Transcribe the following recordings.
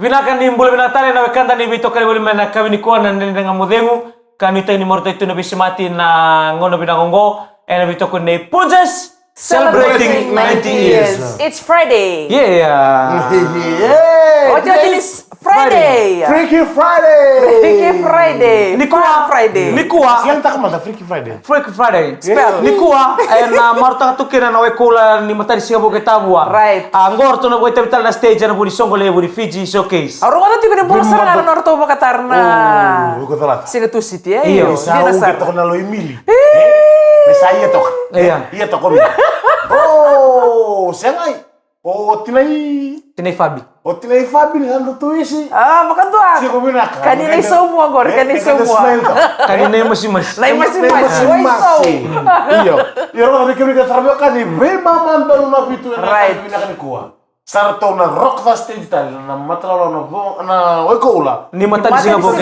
Vinakan nimbul vinatale na wekanda ni vito kali wali mena kawini kuana ndenga mudengu kanita ni morta itu na bisimati na ngono binangongo and vito ko ne punjes celebrating 90 years. It's Friday. Yeah. What is Friday? Freaky Friday. Freaky Friday. Nikua Friday. Nikua Siang tak mata Freaky Friday. Freaky Friday. Spell. Nikua na marta tukira na wekula ni matari siya boke tabua. Right. Ngor to na boy tabital na stage na buni songole buni Fiji showcase. Arung ada tiga bola serangan norto makatarna. Oh, iko talat. Sini tu city ya. Iyo. Sao kita kena lo Emily. Mesaya tok. Iya tok kami. Oh, sengai. Oh, Tinay Fabi. O tinay Fabi hando tu isi. Ah, makan tuan. Si ko binaka. Kanina semua gor, kanina semua. Kanina yung masimas. Lain masih. Iyo. Iyo ro kami ka trabaho kan ni be mamando na bitu na Right. binaka ni kuha. Sarto na rock the stage tal na matralo na oi ko ula. Ni matag siya boke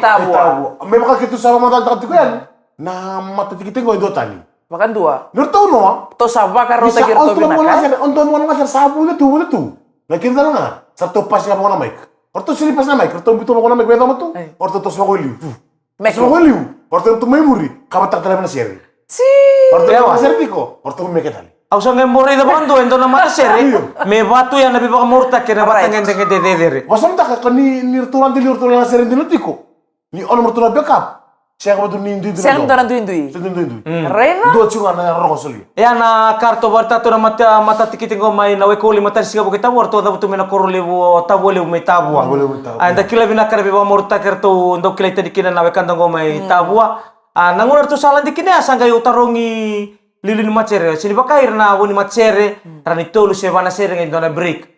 tabua. Memang kita sama mata tak tukan. Na mata tikite ko ndo tani. Makan dua. Nurto no. To sabah karo Bisa tagir to untuk binaka. untuk ngasar sabu itu. Lagi kita na. Sarto pas nga mo na mic. Orto sili pas na mic. Orto bito mo na mic beta mo to. Orto to smo liu. Smo liu. Orto to memory. Kama tak tala na seri. Si. Orto na seri ko. Orto me ketali. Ako sa ngayon mori na bando, endo na matasere. May bato yan, nabi baka murta, kaya batang ngende ngede. Wasam tak ka ni nirtulan na seri dinutiko. Ni ono murtulan backup. Siya ko ni ndu. Siya nang doran duindui. Rena. Dua chunga na ro soli. Yan na karto barta to na mata tikiting ko may nawekuli mata siya bukita warto da buto mina korole wo tabole may tabua. Anda kila bina karabi ba murta kerto ndo kila tadikina nawekanda ko may tabua. Nangunar to salan dikina sangay utarongi lilin macere. Sini bakair na woni macere rani tolu se bana sere ngi dona break.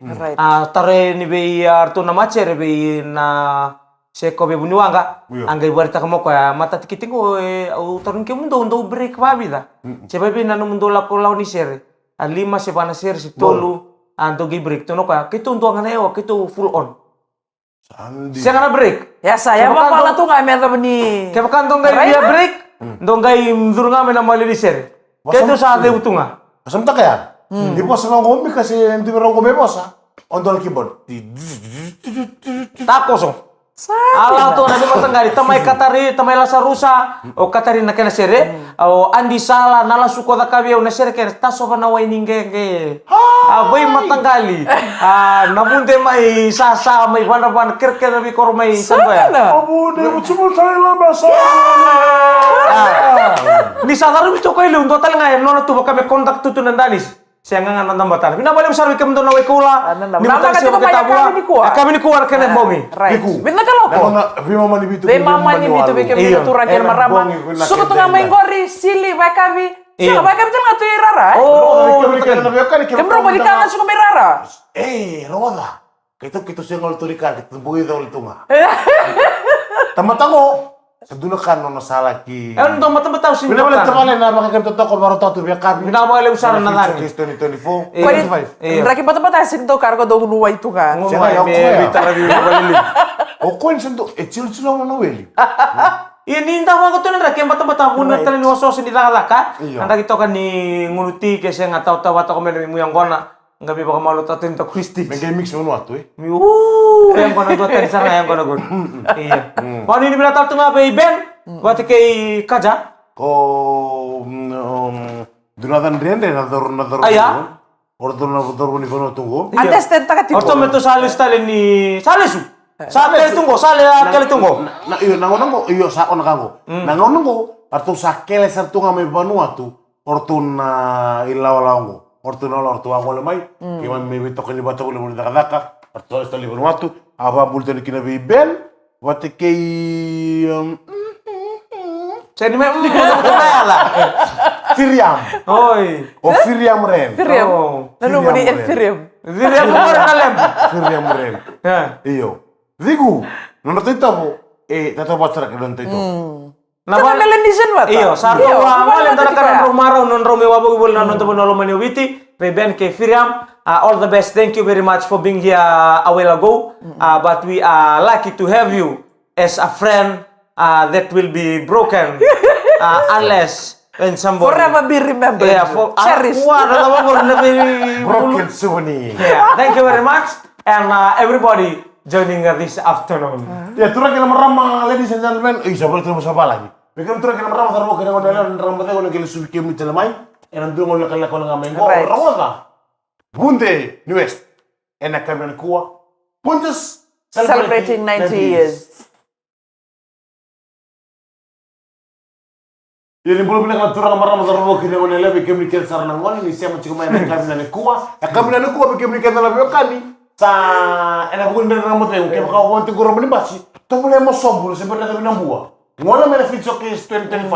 Tare ni be arto na macere be na Seko be bunuanga, anggai barita kamo kaya mata tikiting ko utaron ke mundo break babi da. Seba be nanu mundo la ko law ni sere. Lima se bana sere si tolu ando gi break tono kaya kito undo ngana eo kito full on. Sandi. Siya na break. Ya saya apa la tu ngai meta beni. Kaya kantong ngai dia break, ndo ngai mdur ngame na mali ni sere. Kito sa ade utunga. Wasam tak ya? Di pos na ngomi kasi hindi mo ngomi bosa. Ondol keyboard. Takoso. Ala to na di matanggali tamay katari tamay la sarusa o katari na kana sere o andi sala nala suko da kabia na sere ken taso ba na wai ninge boy matanggali nabunde mai sasa mai bana ban kerke na bi kor mai samba Abu de ucumul tali la basa. ni sadaru bi to ko ile undo tal ngai no tu ba kame kontak tu nandanis siya nga nga nambatar. Binabalik mo sa wikam doon na wikula. Ni mo tayo siya magkatabuha. Kami ni kuwar ka na bomi. Right. Biku. Bina ka loko. Vima mani bitu. Be mama ni bitu be kami turan kel marama. Suka tu ngamay gori sili ba kami. Siya ba kami tanga tu irara. Oh, Kembro ba dikala suka mirara. Roda. Kita siya ngol turikan, kita buhay daw litunga. Tamatango. Saduna kan no salah ki. Ando mata-mata usin. Binabalik tamale na makakam totoo ko baro tatu biya kami. Binabalik usaran na ngani. 2024. Raki bata bata asin to kargo do nuwa itu ka. Ngumay me bitara bi balili. O kung sendo chilo no weli. Ini indah mga to na raki mata-mata bunat tali ni waso sin dilalaka. Anda kita kan ni ngunuti kasi nga taw-taw ko men mo yang gona. Ngabi baka malu tatin to Christy. Mengge mix mo ato Yang kono dua tadi sana yang kono gon. Iya. Mau ini bila tahu tengah be ben buat kei kaja. Ko dunadan rende na dor. Aya. Ordo na dor ni kono tunggu. Antes tenta ka tipo. Orto meto salis tali ni salisu. Sale tunggu, sale akele tunggu. Na iyo nangonongo iyo sa on kango. Nangonongo arto sakele sartunga me Vanuatu. Orto na ilawalango. Orto na orto ango lemai. Kima me beto ni bato le daka. Orto sta li Vanuatu. Aba bulto ni kina be ben. Wate kei Saya ni memang lah. Firiam. Oi. O Firiam Ren. Firiam. Nanu mo ni Firiam. Firiam mo na kalem. Firiam Ren. Iyo. Digu. Nono tita mo. Tato pacara ka don tito. Napa melendizen wat? Iyo, sarto awal yang tarakan rumaro non romi wabo bol non to bonolo mani witi. Reben ke Firiam. All the best. Thank you very much for being here a while ago. But we are lucky to have you as a friend that will be broken unless when somebody Forever be remembered. Yeah, Cherished. Broken souvenir. Yeah, thank you very much. And everybody, joining us this afternoon. Ya, turun kena merama, ladies and gentlemen. Sabar terus sabar lagi. Bikin turun kena merama terus kena ngodalan rambutnya kena kena subi kemi telemai. Enak dulu ngolah kala kala ngamen go. Rawa. Bunte New West. Enak kami kuah. Punches Celebrating 90 years. Jadi belum bilang turun merama terus kena ngolah bikin bikin sarana ngolah ni siapa cuma enak kami nane kuah. Kami nane kuah bikin bikin lebih kali. Sa enak bukan dari rambutnya. Kayak kau wanti kurang menibasi. Tuh mulai mau sombong sebenarnya kami nambua. Ngolah mana fit showcase 2025.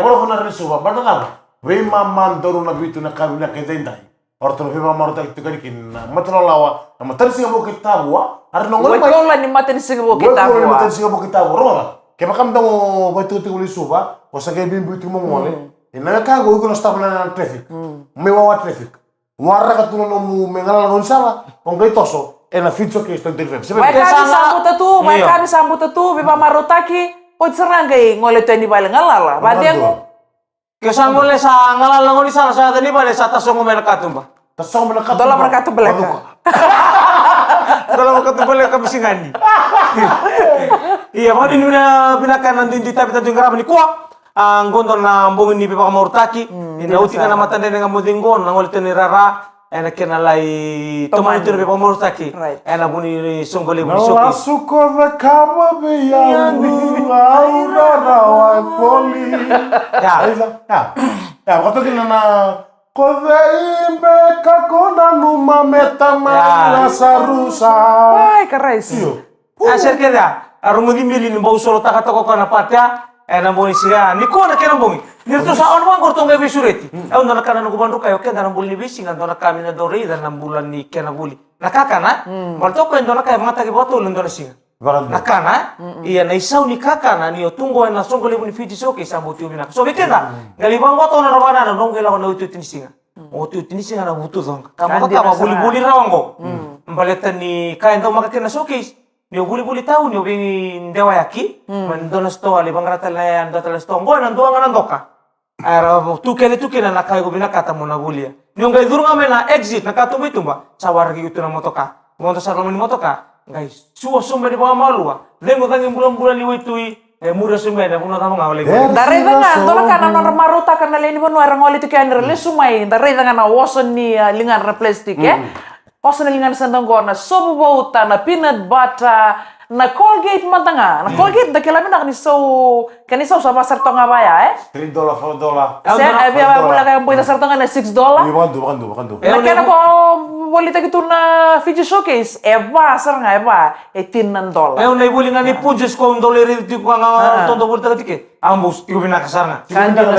Baru kena resuba. Baru kan? Wema mandoru na bitu na kami na kedendai. Orto wema marota itu kan kin matro lawa. Na matar singa bo kitabwa. Ar no ngol Wai ko la ni matin singa bo kita kitabwa. matar singa bo kitabwa. Rola. Ke makam dong batu tu uli suba. O sa ke bin bitu mo ngole. Ina ka go ko no stop na traffic. Me wa traffic. Warra ka tu no mu mengala no sala. On kai toso. Na ficho ke sto interview. Wai kami sambut tu, bipa marotaki. O seranggai ngole tu ni bale ngalala. Badiang Kesangole sa ngalala ngoni sana sa tani bale sa tasong merkato ba. Tasong merkato. dola merkato belaka. Dola merkato belaka bisingani. Iya, mau di nuna binakan nanti di tapi tadi ngarap ni kuak. Ang gondon na mbongin ni pipa kamurtaki. Ina uti kana mata nene ngamudingon nangol tani rara. Ena kena lai toman itu pipa kamurtaki. Ena buni songgole buni soki. Suko na kama beyangu aura rawa poli. Ya, kata kena na kode imbe kakona numa metama sarusa. Wai karais. Aser keda, arungu gimbili ni bau solo taka toko kana patya. Ena boni siga, ni ko na kena bongi. Nirto sa on wang kortong gabi sureti. Au na kana no kubandu kayo keda na buli bising ando na kami na dori dan na bulan ni kena buli. Nakakana, malto ko endo na kay mga tagiboto lundo na singa. Nakana, iya na isaw ni kakana ni otungo na songo lebu ni fiji soke sa buti ubina. So bekenda, galibang wato na rabana na nong gela na utu tinisinga. Utu tinisinga na butu dong. Kamo ka buli-buli rawango. Mbaleta ni kain daw makakena soke. Ni buli-buli tahu ni ubing dewa yaki. Mandona sto ali bang rata layan do tala sto ngo nan doanga nan doka. Ara tuke na nakai go bina kata mo na bulia. Ni ngai durunga mena exit na katumbi tumba. Sawar gi utu na motoka. Monto sarlo ni motoka. Guys, suwa sumba di bawah malua. Lengo tangi bulan-bulan ni witui muda sumba na puno tama ngawale. Dari dengan dola kana non maruta kana leni bono arangoli tu kan rele sumai. Dari dengan wason ni lingan replastik ya. Wason lingan sandang gona sobo bauta na peanut butter na Colgate matanga. Na Colgate da kila mina kaniso sa pasar tonga baya $3, $4. Saya biar mula kaya buita sarto nga na $6. Bakandu. Na kaya po bolita gitu na Fiji Showcase. Eba, sar nga eba. $18. Na ibuli nga ni pujes ko $1 ti ko nga tondo bolita tike. Ambos tigo binakasar nga.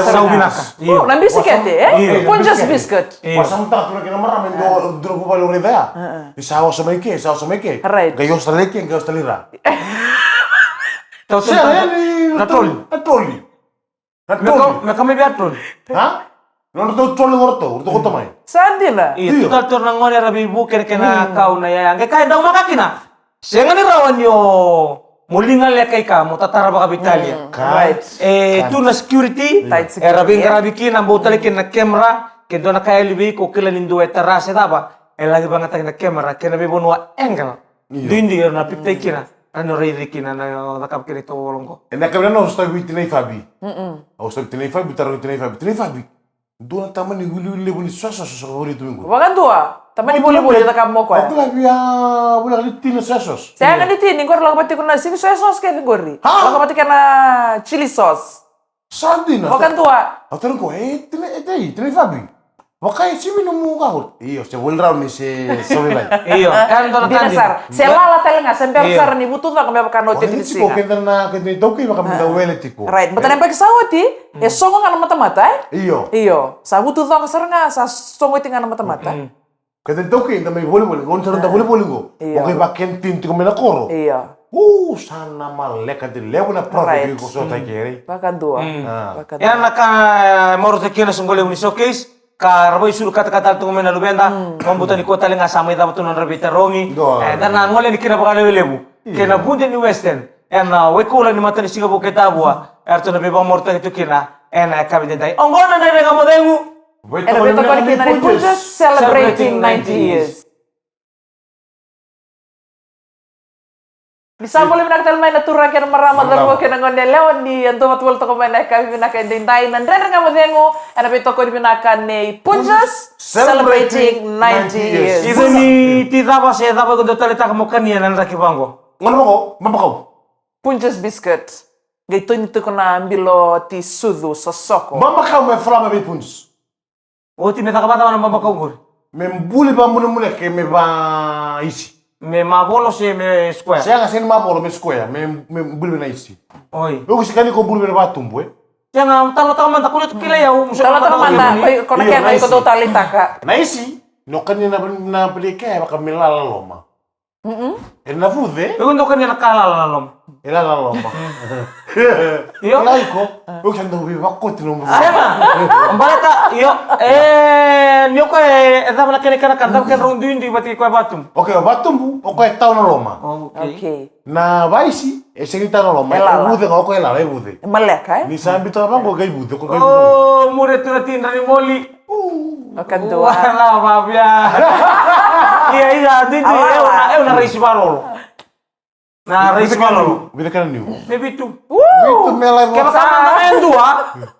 Sa binaka. Oh, na biscuit Punjas biscuit. Pasang tak tu kena marah men do po valor idea. Isaw sa meke. Right. Gayos taleke, gayos talira. Tau Natoli. Me kami biatrol. Ha? Non to tol ngorto, urto ko tamay. Sandi na. Iya, tutar na ngoni rabi buker kena kau na yang. Kaya daw makakina. Siya nga ni rawan yo mulingal ya kay ka mo tatara baka bitalia. Right. Tu na security. Rabi kina ang butalikin na camera. Kendo na kaya libi ko kila nindo terase taba. Lagi banget na camera kena bibunwa angle. Dindi na piptay kina. Ano riri kina na nakapkiri to wolongko. Ena kabla no sto bitinay fabi. Au sto bitinay fabi taro bitinay fabi. Dua taman ni hulu lebu ni sasa hori tumingo. Wakan tua. Tamani boleh tak kamu ko. Aku lagi boleh litin sesos. Saya kan litin, ngor lang pati ko na sing soy sauce kaya ngori. Lang pati ka na chili sauce. Sardina. Wakan tua. Aku terus ko tinay fabi. Wakai si minum muka hot. Iyo, se bol round ni se solilay. Iyo, kan to Dinasar. Selala telenga semper sar ni butuh tak kami akan notit di sini. Kok kita toki maka minta wele tipo. Right, betul yang pakai sawati. Songo ngana mata-mata. Iyo. Sa butuh tak sar nga sa songo iti ngana mata-mata. Kita toki kita may boleh. Ngon sar boleh go. Oke baken tin tiko mena koro. Iya. Sana maleka di lewu na profe ko so ta kere. Bahkan dua. Yan naka moro te kina sungole uni showcase. Karboy sulu kata-kata tu mena lubenda, mambuta ni kota lenga sama ita betul non rabita rongi. Dan ngole ni kira bakal lebu. Kena bunde ni western. Na wekula ni mata ni singa bo ketabua. Erto na beba morta itu kina. Na kabi dentai. Ongona na rega modengu. Era beto kali kina ni Punjas celebrating 90 years. Bisa boleh menaktal main natura kena marama darbo kena ngonde lewan di anto matwal toko main kami minakan dintain dan rena ngamu dengo ana pe toko minakan ne Punjas celebrating 90 years. Itu ni tidak apa saya dapat untuk tali tak mau kania nan raki bango. Ngono mo, mapakaw. Punjas biscuit. Gaito nito ko na ambilo ti sudu sa soko. Mapakaw me frama be punjus. Oh tidak tak apa nama kau gur. Me mbuli ba mune ke me ba isi. Me mabolo se me square. Saya ngasin mapolo me square, me mbuli na isi. Oi. Logo sikani ko mbuli na batumbo Jangan tahu man takulit kila ya. Kalau tak manda, kau nak kena ikut tali taka. Na isi, no kanya na pelike baka milala loma. Na vude, Iku ndo kan yang nakala lalom. ilala loma. Iyo. Laiko, o kando viva kotino mo. Ambalata iyo niyo ko eda mana kene kana kanda kan rundu indi bati ko batum. Okay, batumbu, okay tao na loma. Okay. Na vaisi, esegita na loma. Vude ngoko ilala, vude. Maleka Ni sambi to abango gai vude ko gai vude. Oh, mure tu tinda ni moli. Akan tua. Wala babia. Iya, dindi na reisi balolo. Na reisi balolo. Vida kana niu. Me bitu. Itu melai Kaya baka mantangan dua,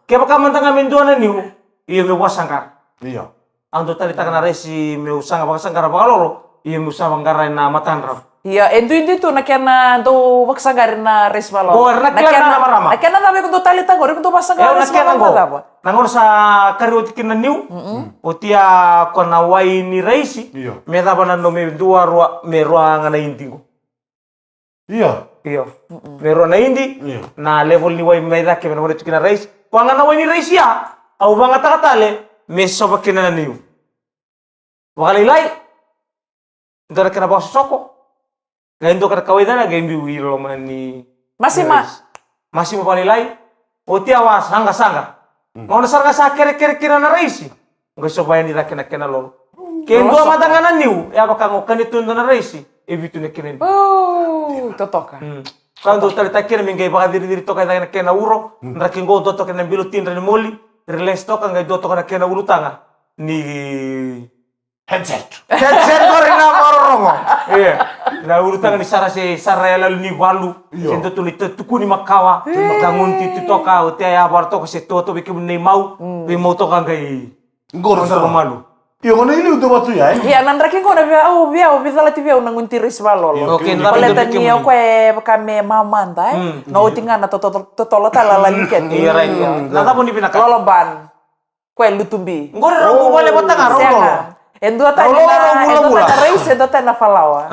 kaya baka mantangan dua na niu. Iya me wasangkar. Iya. Ando tali takana reisi me usanga baka sangkara balolo. Iya me usanga ngara na matanra. Iya, itu tu nak kena tu maksa garin na resbalo. Oh, nak kena nama-nama. Nak kena tapi untuk tali tak goreng untuk pasang garin resbalo apa? Nangor sa karioti kina niu. Otia kona wai ni reisi. Iya. Me daba na no me dua me ruanga na intingo. Iya. Iyo. Me ruanga na indi. Iya. Na level ni wai me da ke me nomore kina reisi. Kuanga na wai ni reisi ya. Au banga takatale me soba kina na niu. Wakalilai. Ndara kena bawa soko. Gaindo kada kawaidana gaimbi wilo mani. Masih Masih mapalilai. Otia wa sanga. Ngona sarga sa kere na reisi. Ngai soba ni rakena kena lolo. Kendo matangana niu, ya baka ngokani tunda na reisi. Ebitu ne kenen. Oh, totoka. Kando tali takira mingai baka diri toka na kena uro, rakingo do toka na bilu tindra ni moli, riles toka ngai do toka na kena uru tanga. Ni Headset. kore na marongo. Iya. Na uru tanga ni sara ya lalu ni walu. Sendo tuli tukuni makawa. Tangunti tutoka otia ya bar toka se toto bikin nei mau. Bi mau toka ngai. Ngoro Sa malu. Iyo ngona ili udo batu ya. Iya, nandra kingo na via bisa lati via unangunti resbalo. Oke, Paleta ni ako kame mamanda no tingana totolo tala laliken. Iya, right. Nata pun dipinaka. Loloban. Kue lutumbi. Ngore rongo wale batanga rongo. Endua reis endua na falawa.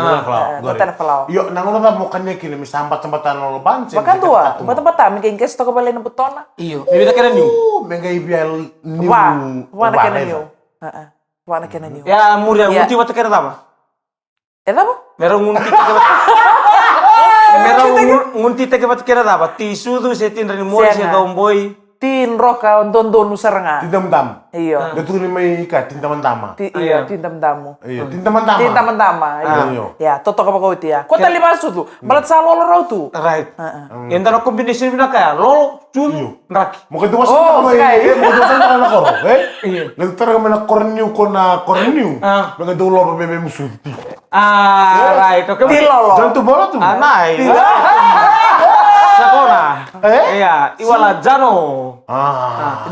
Endua na falawa. Iyo nangono ta mo kanya kile mi sambat-sambatan lo banse. Bakan tua, bata mi keng kes toko balen butona. Iyo. Bibita kena niu. Mengai bial niu. Wana kena niu. Wana kena niu. Ya muria ngunti wata kena tama. Apa? Merong ngunti teke wata. Merong ngunti teke wata kena tama. Tisu tu setin dari mori se domboi. Tin roka don usaranga. Tintam-tam. Iyo. Betul ni mai ka tintam-tama. Iya, tintam-tamu. Iya, tintam-tama. Tintam-tama. Iyo. Ya, toto ka kau tia. Kota lima tu. Balat sa lolo raw tu. Right. Yang tano kombinasi bina kaya lolo chun raki. Mo kento mas Oh, mai. sekali. Mo do sa na koro, Iya. Nagtara kami na korniu ko na korniu. Mga dulo pa may musunti. Right. Oke. Tilolo. Jangan tu bola tu. Anai. Sakona. Iya, iwala jano.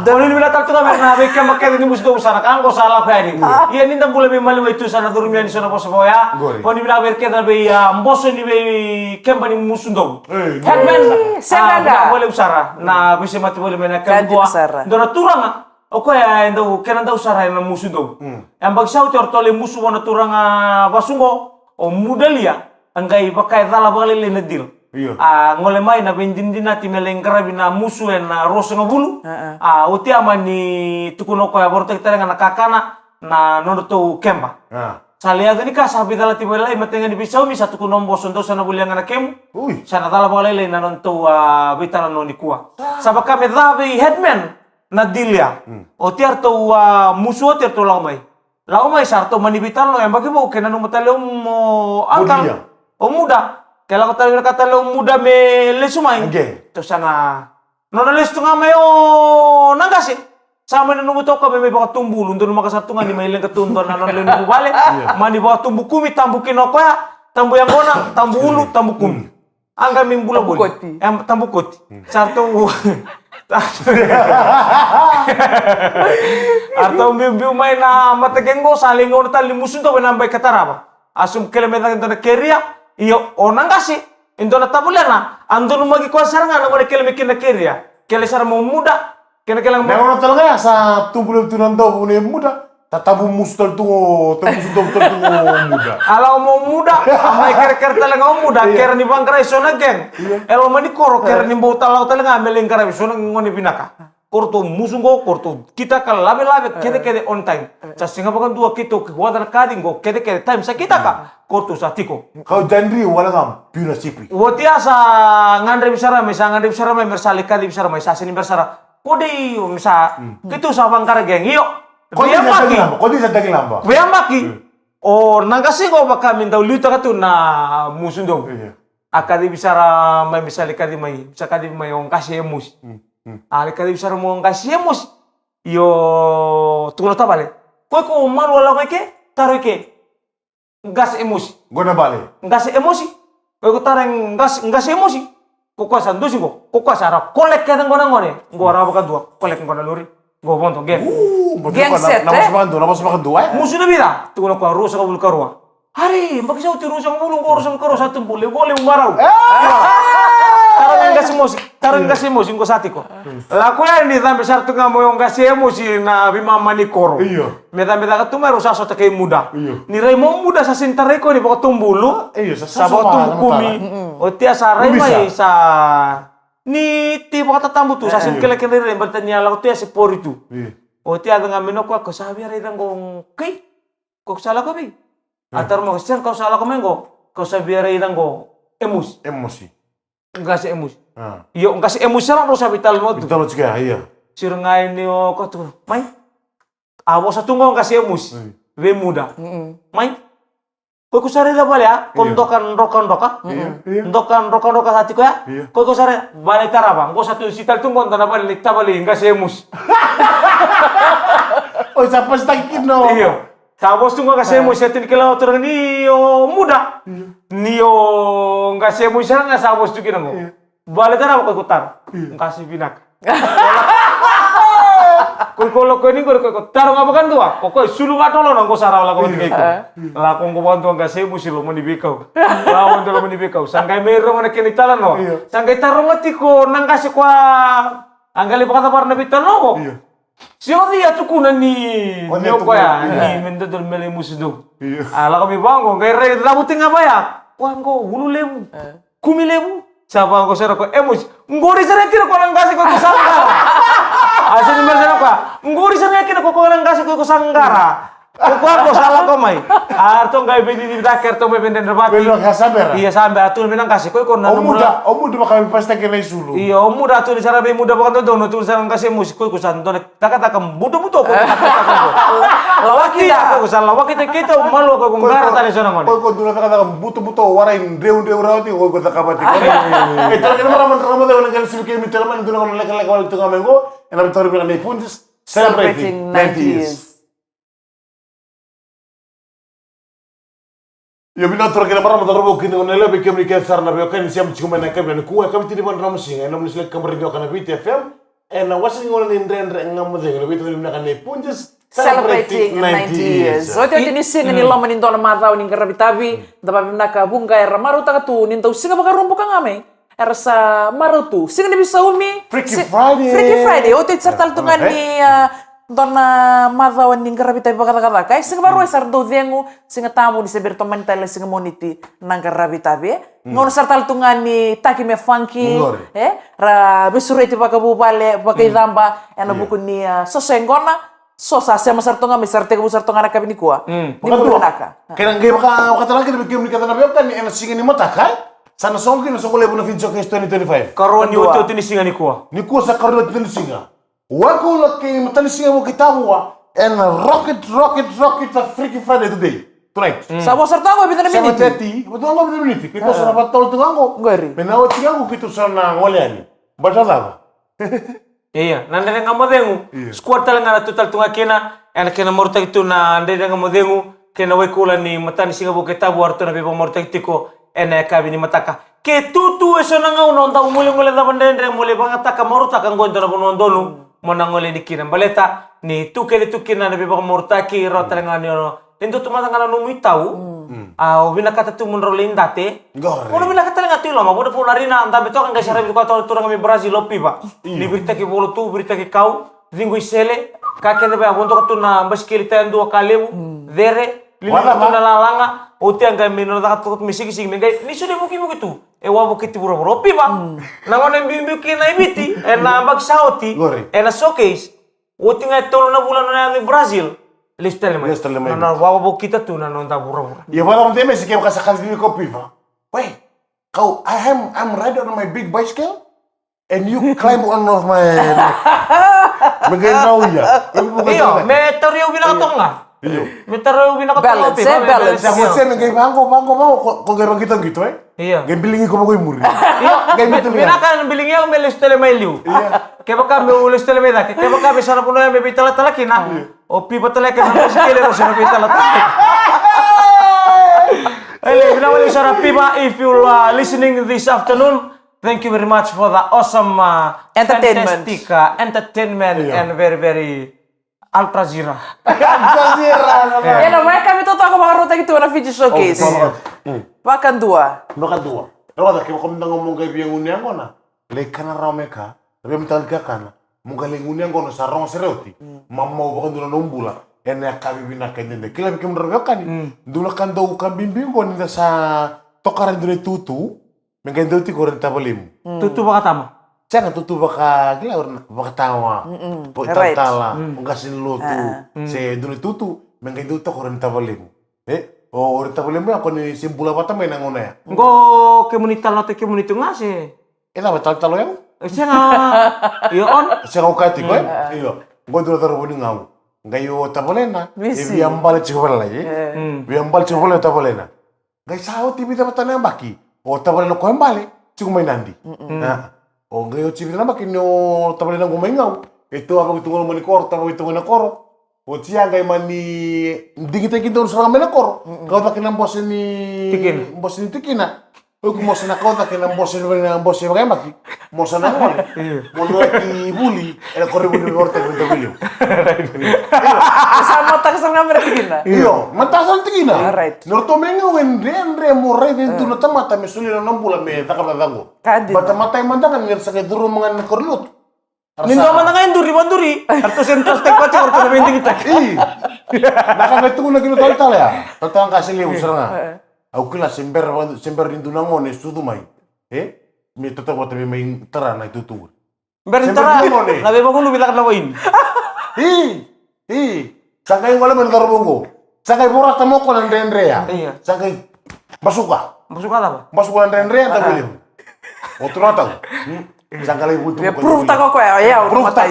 Dulu ni bila tak tu kami na beka makai ni musdo usana kan ko salah kaya ni. Iya ni tak boleh memali itu sana turun ni sana pos boya. Ko ni bila berke na be ya mbos ni be kemba ni musundo. Headman senaga. Boleh usara. Na bisa mati boleh mena kan ko. Dona turanga. Oke ya ndo kena ndo usara na musundo. Yang bagi sau tortole musu wana turanga basungo o mudalia. Anggai pakai dala bali le nedil. Iya. Ngole mai na bendindina timeleng karabi na musu na rosa ngabulu. Uti amani tukuno ko ya borte kita ngana kakana na nono to kemba. Salia gani ka sabi dala timelai matenga di bisau mi satu kuno bosondo sana bulia ngana kemu. Sana dala balele na nonto bitara no ni kuwa. Sabaka medhabi headman na dilia. Uti arto musu uti arto laumai. Laumai sarto mani bitalo yang bagi mo kena no matale mo angkang. O muda. Kalau kata lo muda me lesumai. Terus sana. Nona les tunga mayo nangasi. Sama na numu toka me baka tumbu lundur maka satunga ni maileng ketuntor na non lenu bale. Mani baka tumbu kumi tambu kinoko ya. Tambu yang gona, tambu ulu, tambu kumi. Angga mimbula Tambukoti. Tambukoti. Sarto Atau biu main na mata gengo saling orang tali musuh tu benambai kataraba. Asum kilometer itu nak keria, iyo orang kasih. Itu nak tabulana. Andun magi kuasa orang nak kilometer nak keria. Kelesar mau muda. Kena Nah, orang tahu nggak sa tumbul itu nanti punya muda. Tatabu mustal tuh, muda. Kalau mau muda, amai kere talang mau muda, kere ni bangkara isona geng. Elo mani koro kere ni bau talau talang ameleng kara isona ngoni binaka. Korto musungo korto kita kalau labe kede on time. Casinga bakan dua kito kekuatan kadingo kede time sa kita ka korto satiko. Kau jandri wala ngam pura sipi. Wotia sa ngandre bisara mai mersali kadi bisara mai sa sini bersara. Kode misa gitu sa bangkara geng iyo. Kau bisa daging lamba. Maki. Oh, nangkasi ko baka minta luta ka tu na musundo. Akadi bisara mai misali kadi mai, bisa kadi mai ong kasih emus. Ali kadi bisara mo ong kasih emus. Yo tulo tabale. Koi ko malu ala ko ke, taro ke. Gas emus. Gona bale. Gas emosi. Koi ko tareng gas emosi. Ko kuasa ndusi ko. Ko kuasa ra kolek ka ngona ngone. Ngora baka dua kolek ngona lori. Go bonto gem. Geng set, Nama sepakan dua. Musuh na bida. Tulo ko rusa ka bul karua. Hari, bagi sa rusa ka bulong ko rusa ka satu boleh umaraw. Tarang gas emosi ko sati ko. Laku ya ni tambe sartu nga mo yung gas emosi na bimama ni koro. Iyo. Meta ka tu meru sa sota kay muda. Iyo. Ni ray mo muda sa sintare ko ni baka tumbulu. Iyo, sa baka tumbumi. O tia sa ray mai sa ni ti baka tatambu tu sa sinkela kene ray bertanya laku tia si pori tu. O tia nga mino ko sabi ray dang gong kay. Ko sala ko bi. Atar mo kasi kau salah ko mengo. Kau sabi ray dang go Emosi. Enggak sih emus. Yo enggak sih emus sarang rosa vital mo tu. Vital juga iya. Sirngai ni o ko tu. Mai. Abo sa tungo enggak sih emus. Ve muda. Mai. Kau kusare da bale ya. Kondokan roka. Kondokan roka hati ko ya. Kau kusare bale tarabang. Kau satu sital tunggo tanah bale tabale enggak sih emus. Oh, siapa setakin no? Iyo. Tapos tunggu kasi mo siya tinikila otro ni muda. Ni nggak sih mo siya nga sabos tu kinang mo. Balik na ako kutar. Kasi binak. Kalau ini gue taruh apa kan tuh? Pokoknya sulu nggak tolong nggak sarau lah kau tiga itu. Lah kau bantu nggak sih musi lo menibikau. Lawan tuh lo menibikau. Sangkai merong mana kini talan no. Sangkai taruh ngerti ko nang kasih kuah. Anggali pakata parna bitan no. Siapa dia tu kuna ni nyoko ya ni mendodol mele musdo. Ala kami bango gere rabuting apa ya? Wah ngo hulu lebu. Kumi lebu. Siapa ngo sera ko emus. Ngori sera kira ko nang kasih ko sanggara. Asin mel sera ko. Ngori sera kira ko nang kasih ko sanggara. Ko salah ko mai. Arto ngai bedi di dakar to me benden rebati. Belok sabar. Iya sampai atu menang kasih ko nang muda bakal pasti kena sulu. Iya, muda tu di sana be muda bakal dono tu sana kasih musik ko kusan to taka muda ko. Lawak kita ko kusan lawak kita malu ko ngara tali sana ngone. Ko dulu taka buto warain reu rawati ko taka bati. Tal kena maraman dengan kan sibuk mi teleman dulu ngomong lek wal tu ngamengo en la torre me puntos celebrating 90 years. Ya bina tora kena marama tora bokin on ele be kemri ke sarna be kan siam chuma na kabe na kuwa kabe tidi ban ramusinga en omnis lek kamri do kana BTFM en wasing on in rendre ngam de ngelo bitu na kan punjes celebrating 90 years. So tio tini singa ni lama nintona matau ning karabitabi daba bimna ka bunga era maruta ka tu nintau singa baka rumpu ka ngame. Era sa marutu. Singa ni bisa umi Freaky Friday. Freaky Friday. O tio sartal tungan ni dona matau ning karabitabi baka kata kai singa baru sar do dengu singa tamu ni seber toman tele singa moniti nang karabitabi. Ngon sartal tungan ni taki me funky ra bisureti baka bubale baka idamba ena buku ni sosengona sosa sama sartonga me sarte ku sartonga na kabini kuwa ni buku naka kena ngai baka lagi be kemri kata na be kan en singa ni mata kai sana songki na songole buna fin joke 2025 Karuan yo tio tini singa ni kuwa. Ni kuwa sa karuan tini singa. Wako laki matani singa mo kitawa and rocket sa Freaky Friday today. Tonight. Sabo sartonga bitana Sama miniti teti, betul nggak betul miniti. Kita sana patol tungango. Ngari. Menawa tungango kita sana ngoleani. Baca apa? Iya, nande nga modengu. Squad talanga total tunga kena, ena kena morta itu na nande nga modengu kena wekula ni matani singa bo kitabu arto na be morta itiko ena kabi ni mataka. ke tutu eso nanga uno nta umule ngole da bandendre mule bangata ka maruta ka ngonto na bono ndonu mona ngole dikina baleta ni tu kele tu kina na beba morta ki rota ngani ono tendo tu mata ngana no mitau au bina kata tu mun rolin date ono bina kata ngati lo ma bodo fularina anda beto kan gasara ko to turang mi Brazil opi ba ni berita ki bolo tu berita ki kau ringo isele ka kene ba bonto ka tu na baskeli tendo kalemu dere lima tu na lalanga uti ang kami no da tu misigi mengai ni sudah muki tu ewa bukit buro-buro opi ba nangone bimbi kina ibiti na bagsauti na showcase uti nga tolo na bulan na ni Brazil listele mai na wawa kita tu na nonta buro-buro ya wala mteme sike kasakan dimi kopi ba wait kau I'm riding on my big bicycle and you climb on of my Mengenau ya iyo meter yo binatong Iyo. Meter yo binatong balance Saya nggak bangko mau kok gak gitu gitu Iya. Gak bilingi kok mau muri. Iya. Gak gitu. Binakan bilingi ako may listele may liu. Iya. Kaya baka may listele may dake. Kaya baka may sarap ulo may bitala-tala kina. O pipa talaga na si kile ro sa bitala-tala. Hey, binawali sarap pipa if you listening this afternoon. Thank you very much for the awesome fantastic entertainment and very Ultra Zira. Ya namanya kami tuh ako mga ruta gitu na video showcase. Bahkan dua. Kalau ada kau ngomong kayak biang uniang kona, lekana rameka, tapi mental kakana, mungkin uniang kona sarong sereuti, mamau bahkan dulu nombula, enak kami bina kende, kila bikin meragakan, dulu kan tahu kan bimbing kona nda sa tokaran dulu tutu, mungkin tutu koren tabalim. Tutu baka tama. Jangan tutu baka gila orang baka tawa, baka tala, mengkasin lutu, se dulu tutu, mungkin tutu koren tabalim, orang tabalim aku ni simpula bata main angona ya. Ngo komunitas nato komunitas nga si. Ina betal-talo yang? Siya nga, yun. Siya nga ukati ko iyo. Ngo duro taro buni ngau. Ngayo tabalena, biambal chikopala ye. Biambal chikopala tabalena. Ngai sao tibi bata na baki. O tabalena ko embale, chiku main nandi. Nah, o ngayo chibi na baki no tabalena ngumay ngau. Ito ako itungol mo ni koro, tabo itungol na koro. O siya ngay mani dingita kita urus orang menakor. Kau tak kena bos ini tikina. O kung bos na kau tak kena bos bagai maki. Bos na ngol. Mulu buli. Era korre buli korte kita buli. Sama tak sana mereka tikina. Iyo, matasan tikina. Alright. Norto mengo Andre murai dentro na tamata mesuli na nambula me takabadago. Bata matay mandangan ngar sa keduro mga nakorlut. Nindo man na ngayon duri. Arto sentras tay kwache orto na bending kita. Nakakatuko na ginutal ya. Tatang kasi liw nga. Aku kila sember rindu nangon estudo mai. Mi totoo tabi may tara na itutur. Berintara. Nabi mo kung lubilak na wain. Sangkay wala man darbongo. Sangkay borak tamo ko ng Andrea. Sangkay basuka. Basuka na ba? Basuka ng Andrea tabi. Otro natang. Sangkali butuh. Ya proof tak kok ya proof tak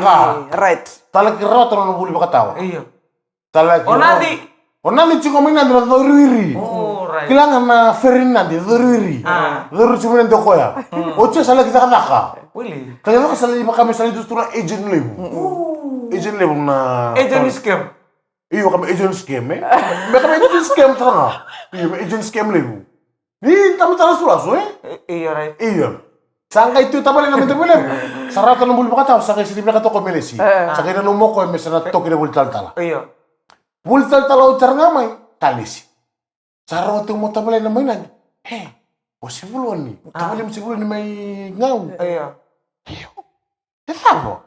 right. Talak kira atau nunggu baka tawa. Iya. Talak. Onadi cuma main nanti atau riri. Oh right. Kilangan na ferin nanti atau riri. Riri cuma nanti kok ya. Oce salah kita kanaka. Wili. Kaya lo salah kami salah itu setelah agent lebu. Agent lebu na. Agent scam. Iyo kami agent scam Mereka agent scam sana. Iyo agent scam lebu. Ni kami tahu sulaso Iya right. Iya. Sangka itu tabale namin tabale. Sarata ng bulba kataw, sangka isipin ka to ko melesi. Sangka na lumo ko may sana to kina bultal-tala. Iya. Bultal-tala ucar ngamay, talisi. Sarata mo tabale na may nag. Possible ni. Tabale mo siguro ni may ngaw. Iya. Iyo. Tama.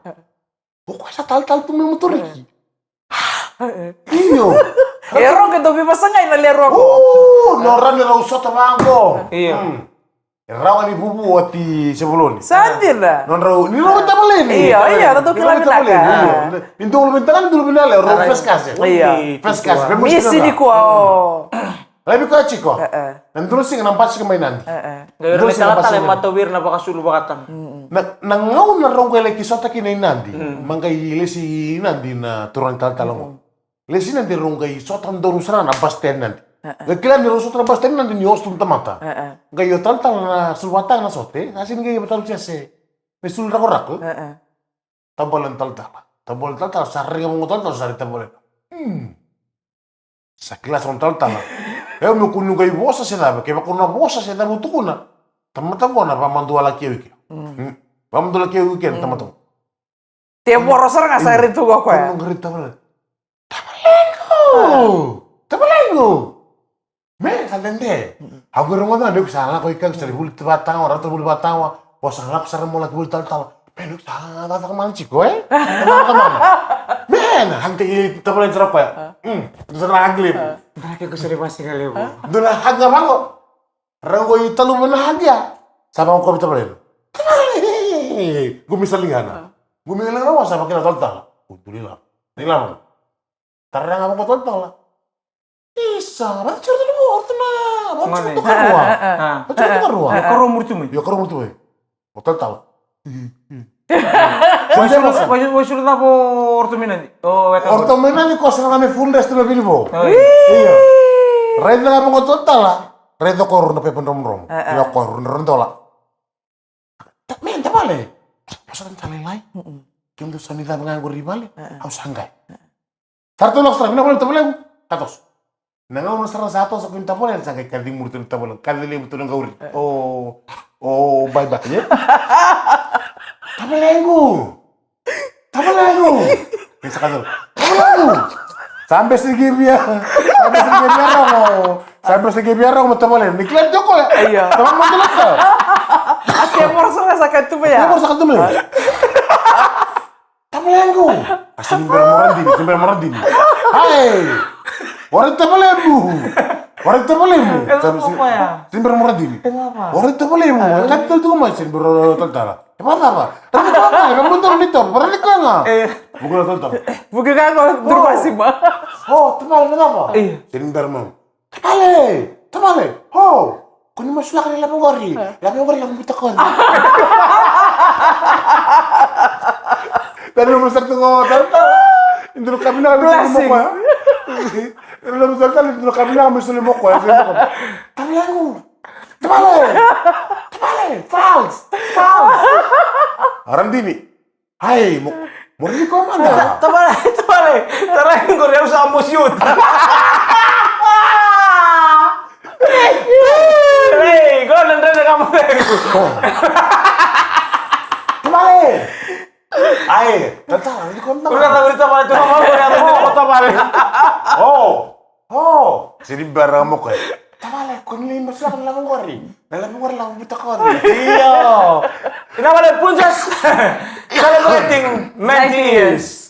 Buko sa tal-tal to may motoriki. Iyo. Lero ka dobi pasangay na lero ako. Noran ni Rausota Bangko. Iya. Rawan ni bubu wati sebelum ni. Sandir lah. Non raw ni raw tabale ni. Iya, tentu kila binaka. Itu ulu bintangan dulu binale raw peskas. Iya. Peskas. Misi di kuao. Labi ko chiko. Nanti sing nampas ke mainan. Ngayon may tala matawir na baka sulu bakatang. Nangaw na raw kay kisota kinay nandi. Mangkay lesi nandi na turang taltalong. Lesi nandi raw kay sotan dorusran na basten nandi. Gakila ni Rosso trabasten nanti ni hostum tamata. Gayo tal na sulwata na sote, asin gayo betal siase. Mesul rako. Tabolan tal. Tabol tal sarri mo tal sarri tabolan. Sa kelas on tal. Eu me kunu gayo bosa sila, kaya ko na bosa sila buto ko na. Teman-teman apa mantua laki wiki? Mantua laki wiki teman-teman. Tiap borosar nggak saya itu kok ya. Ngeri teman. Tabalengo. Me santente. Aku rumah tuh ada salah kau ikan seri bulit batang orang terbulit batang. Salah kesana mau lagi bulit tal. Peluk salah datang kemana sih gue? Kemana? Men, hanti tabalen serapa ya? Terus naglip. Mereka kesini pasti kali bu. Dula haga bango. Rango italu menahagia. Sama ko tabalen. Gue misalnya ana. Gue misalnya rawa sama kira total. Alhamdulillah. Nilam. Tarang apa ko total. Isa, baca cerita dulu ortu na. Baca cerita karua. Baca cerita karua. Ya karo murcumi. Ya karo murcumi. Total. Woi sulit apa ortu minandi? Oh, ortu minandi kok serang kami full rest lebih bo. Iya. Reda apa ko total lah. Reda ko runda pepen rom. Ya ko runda tola. Tak men tak bale. Pasaran talilai. Kim tu sanita menganggur di bale. Haus hanggai. Sarto nok serang boleh tabale. Katos. Nanga uno serang satu sa pinta boleh sangkai kali murtu tabale. Kali betul gauri. Oh, bye ya. Tabalengo. Bisa kan? Tabalengo. Sampai segi biar mau tabalen. Niklat joko ya. Iya. Teman mau tuh. Tiap borosar nggak sakit itu ya. Tiap borosar itu ya. Tabalengo. Asin bermoran dini. Hai. Orang tabalengo. Kenapa ya? Simber murah dini. Kenapa? Orang itu boleh mu. Kan itu masih bertotal. Apa? Tapi apa? Kamu tuh itu. Pernah nikah nggak? Bukan total. Bukan kan kalau berpasti mah. Oh, temal kenapa? Simber mu. Temale. Oh, kau ni masuk lagi lapang gori kita kon. Dan lu besar tuh total. Itu kami nak Blessing. Lu besar kali itu kami nak mesti lemok ya. Tapi aku. Temale. False. Arandini. Hai, mau di mana? Tabale. Tarang ko rin sa amusyut. Hey, go nandun na kamu. Temale. Hai, total ini kontak. Udah tahu itu apa itu kamu yang kota Bali. Oh. Jadi barang mo kay. Tamale, kung limas lang lamang gori. Nalamang gori lang buta ko. Iya. Kenapa ada puncas? Celebrating 90 years.